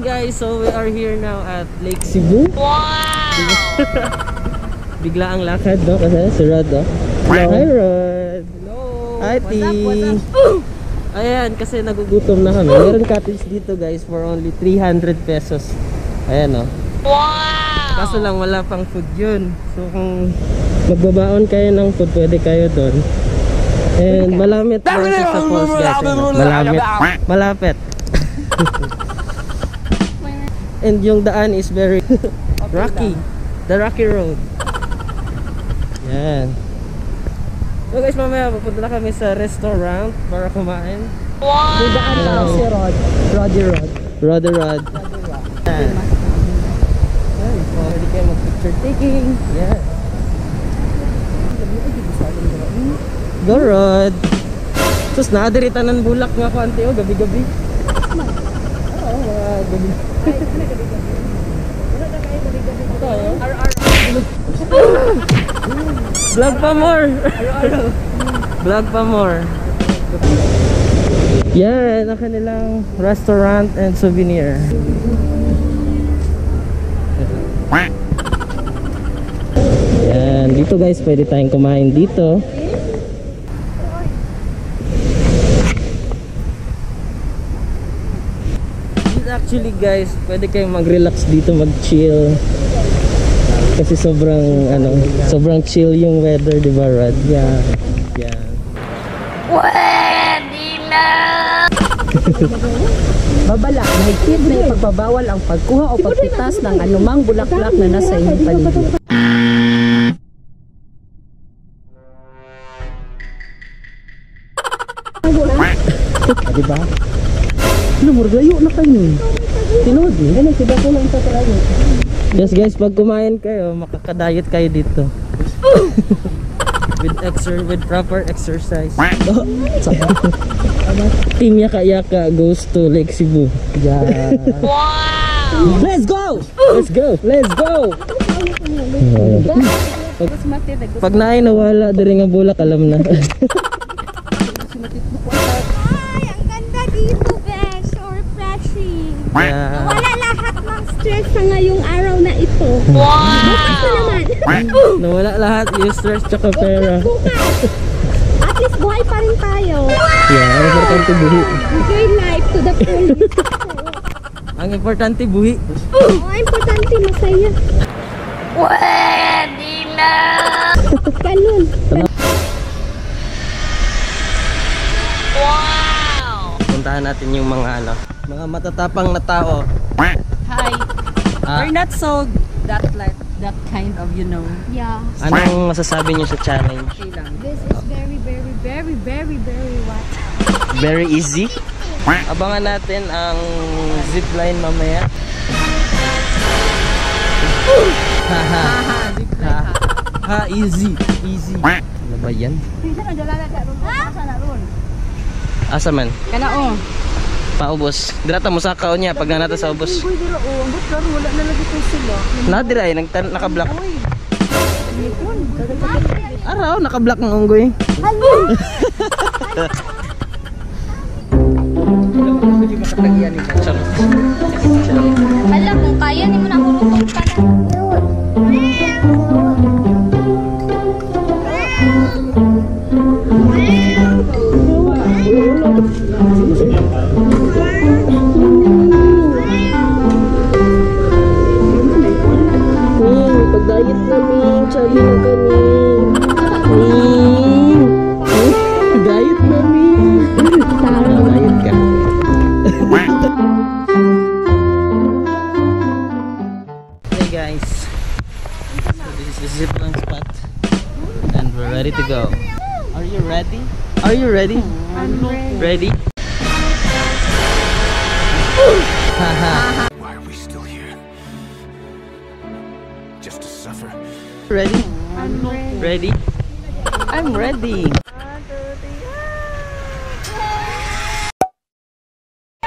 guys, so we are here now at Lake Cebu. Wow! Bigla ang lakad, no? Kasi si Rod, no? Hi, Rod! Hello! Hi, T! What's up? Ayan, kasi nagugutom na kami. Meron cottage dito, guys, for only 300 pesos. Ayan, no? Wow! Kaso lang, wala pang food yun. So, kung magbabaon kayo ng food, pwede kayo doon. And malamit lang siya sa falls, guys. Malamit. Malapit. And yung daan is very rocky. The rocky road. Yan. So guys, mamaya pupunta na kami sa restaurant para kumain. Wow! Yung daan lang si Rod. Roddy Rod. Yan. So, hindi kayo mag-picture taking. Yan. Go Rod. Sus, naadiritan ng bulak nga ko ante o gabi-gabi. Oo, mga gabi. Vlog pa more. Vlog pa more. Yan, ang kanilang restaurant and souvenir. Yan, dito guys, pwede tayong kumain dito. Actually guys, pwede kayong mag-relax dito, mag-chill. Kasi sobrang chill yung weather, di ba, Rod? Yeah. Yeah. Pwede na! Babala, mahigpit na ipagbabawal ang pagkuha o pagpitas ng anumang bulaklak na nasa iyong paligid. Di ba? Lumurgayo na kayo. Tinood eh. Ano, siya ko lang sa trayo. Yes guys, pag kumain kayo, makakadiet kayo dito. With proper exercise. Team Yaka Yaka goes to Lake Cebu. Yeah. Wow! Let's go! Let's go! Let's go! Pag naay nawala, diri nga bulak, alam na. Yeah. Wala lahat ng stress sa ngayong araw na ito. Wow! Bukas na naman. Nawala lahat yung stress tsaka pera. Bukas. At least buhay pa rin tayo. Yeah, ang importante buhi. Enjoy life to the fullest. Ang importante buhi. Ang importante masaya. Pwede na! Ganun. Wow! Puntahan natin yung mga mga matatapang na tao. Hi! We're not so that kind of, you know. Yeah. Anong masasabi niyo sa challenge? This is very what? Very easy. Abangan natin ang zipline mamaya. Haha. Ha, easy. Ano ba yan? Asa man? Kanao. Paubos. Dirata mo sa kao niya pag nanata sa ubos. Wala na lagi ko sila. Nadira ay naka-block. Araw naka-block ng unggoy. Alam kung kaya ni mo na hurutong ka na. Pag-diet namin, chubby na kami. Diet namin. Diet ka. Hey guys, so this is the zipline spot and we're ready to go. Are you ready? Are you ready? I'm Ready? ready. Haha. Why are we still here? Just to suffer? Ready? I'm ready. Ready? I'm ready.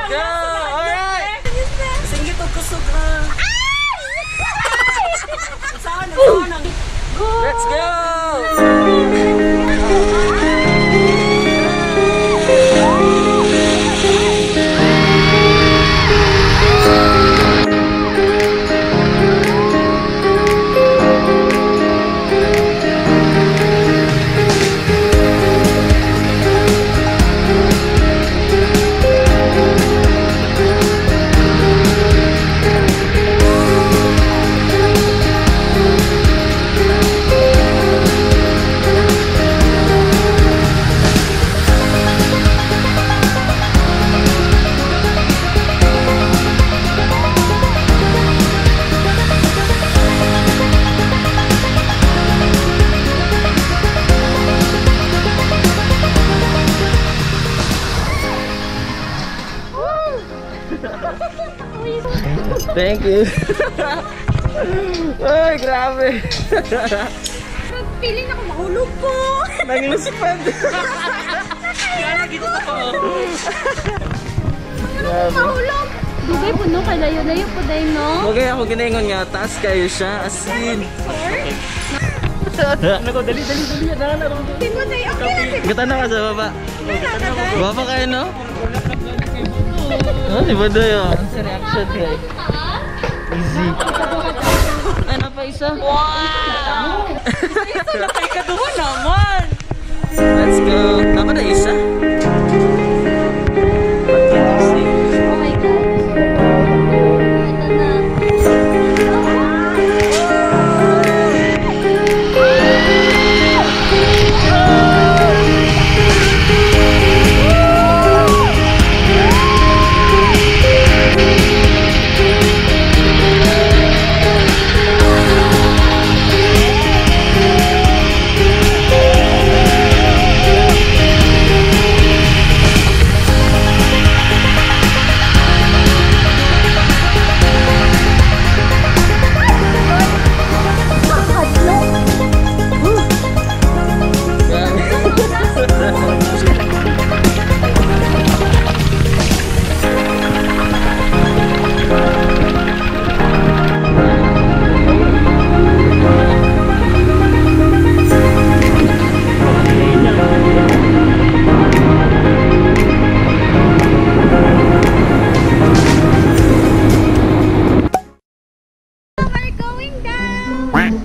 Go! Alright! Sige to kusog ka. Let's go! Thank you. Ay, grabe. Feeling ako mahulog po. Nagluspad. Kaya gito ako. Mahulog. Dugay po no, kay layo-layo po dahil no. Okay, ako ginaingon nga, taas kayo siya, as in. Nako, dali. Tingko tayo, okay na. Gata na ka sa baba. Baba kayo, no? Oh, di ba doyo? Sa reaction kayo. Easy. Ano pa isa? Wow! Isa na pa ikaduwa naman. Let's go. Tama na isa? Oh my God.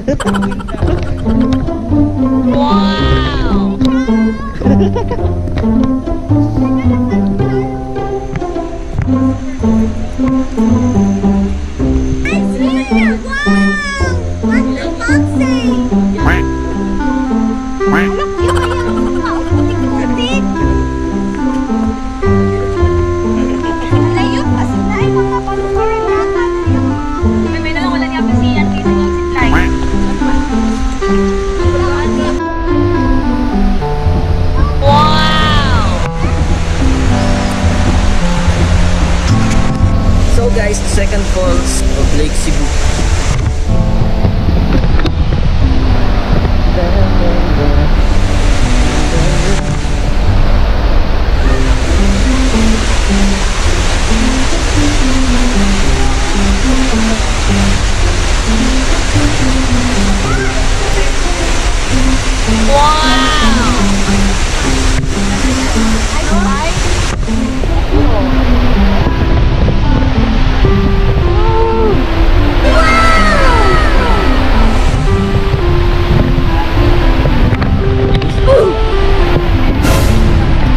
Ito na. Guys, the second falls of Lake Cebu.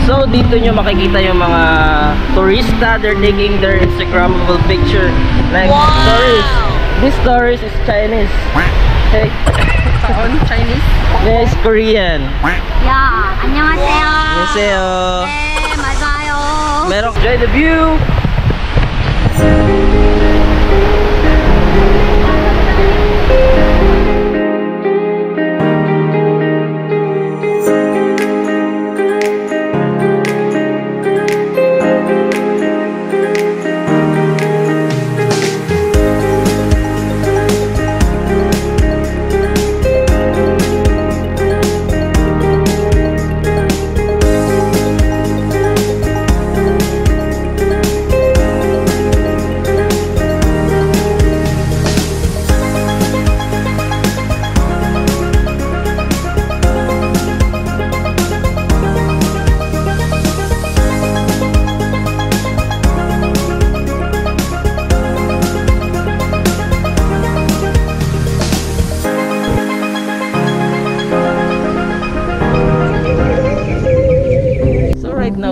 So dito nyo makikita yung mga turista, they're taking their Instagrammable picture. Like tourists. This tourist is Chinese. Hey. Chinese? This is Korean. Yeah, 안녕하세요. Annyeonghaseyo. 네, 맞아요. Meron, enjoy the view.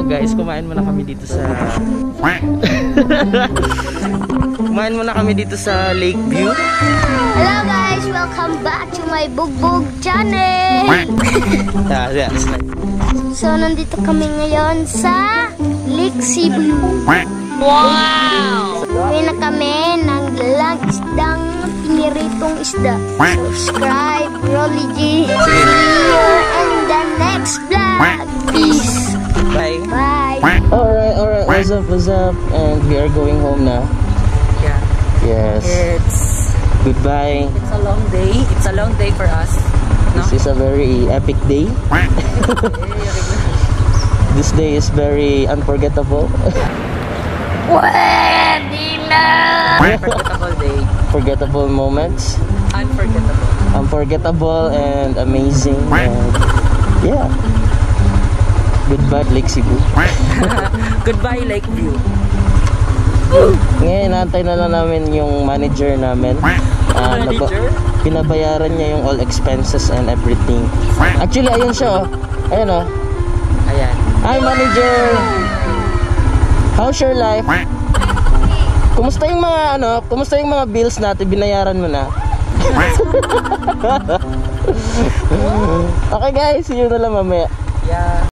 Guys, kumain muna kami dito sa Lakeview. Hello guys, welcome back to my Bugbog channel. Yeah. So nandito kami ngayon sa Lake Cebu. Wow! Uwi na kami ng dalang isdang piniritong isda. Subscribe, Rolly G. See you in the next vlog. Peace. Bye. Bye. Alright. What's up, what's up? And we are going home now. Yeah. Yes. Goodbye. It's a long day. It's a long day for us. No? This is a very epic day. This day is very unforgettable. Unforgettable day. Forgettable moments. Unforgettable. Unforgettable and amazing. And yeah. Goodbye, Lake Cebu. Goodbye, Lakeview. Ngayon, naantay na lang namin yung manager namin. Manager? Pinabayaran niya yung all expenses and everything. Actually, ayun siya, oh. Ayun, oh. Ayan. Hi, manager! How's your life? Kumusta yung mga, kumusta yung mga bills natin? Binayaran mo na? Okay, guys. See you na lang mamaya. Yeah.